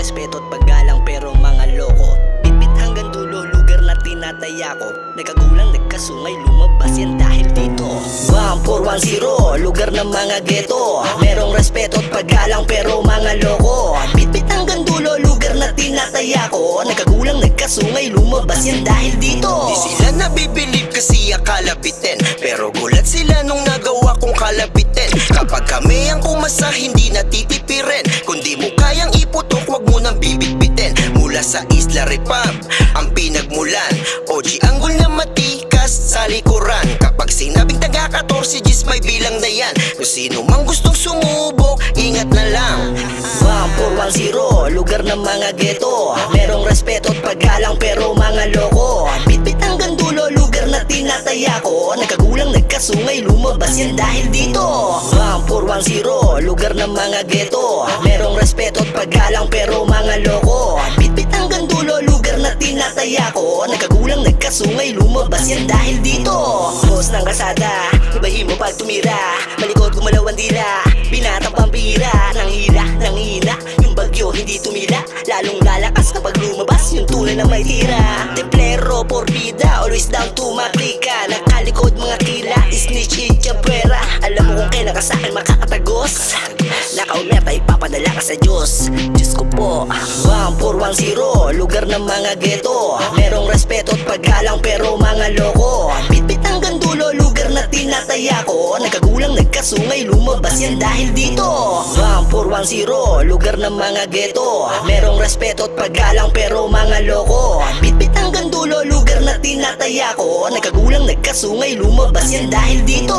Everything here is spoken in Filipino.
respeto at paggalang pero mga loko. Bitbit hanggang dulo, lugar na tinataya ko. Nagkagulang, nagkasungay, lumabas yan dahil dito. 1410, lugar ng mga ghetto. Merong respeto at paggalang pero mga loko. Bitbit hanggang dulo, lugar na tinataya ko. Nagkagulang, nagkasungay, lumabas yan dahil dito. Di sila nabibilib kasi akala bitin, pero gulat sila nung nagawa kong kalabitin. Kapag kami ang kumasa, hindi natitipirin. Kung di mo kayang iputok, wag mo nang bibitbitin. Mula sa Isla Repab, ang pinagmulan, OG Anggol na matikas sa likuran. Kapag sinabing taga 14 G's, may bilang na yan. Kung sino mang gustong sumubok, ingat na lang. 1410, lugar ng mga ghetto. Merong respeto at paggalang pero mga loko. Bitbit hanggang dulo, lugar na tinataya ko. Nagkagulang, nagkasungay, lumabas yan dahil dito. 1410, lugar ng mga ghetto. Merong respeto at paggalang pero mga loko. Bitbit hanggang dulo, lugar na tinataya ko. Nagkagulang, nagkasungay, lumabas yan dahil dito. Boss ng kasada, ibahin mo pag tumira. Malikot gumalaw ang dila, binatang pampira. Nang hina, yung bagyo hindi tumila. Lalong lalakas kapag lumabas yung tunay na may tira. Templero, porbida, always down to maplika. Nakalikod mga kila, snitch itcha pwera. Alam mo kung kailan ka sa'kin makakatagos. Nakaumeta, ipapadala ka sa Diyos. Diyos ko po. 1410, lugar ng mga ghetto. Merong respeto at paggalang pero mga loko. Bitbit hanggang dulo, lugar na tinataya ko. Nagkagulang, nagkasungay, lumabas yan dahil dito. 1410, lugar ng mga ghetto. Merong respeto at paggalang pero mga loko. Bitbit hanggang dulo, lugar na tinataya ko. Nagkagulang, nagkasungay, lumabas yan dahil dito.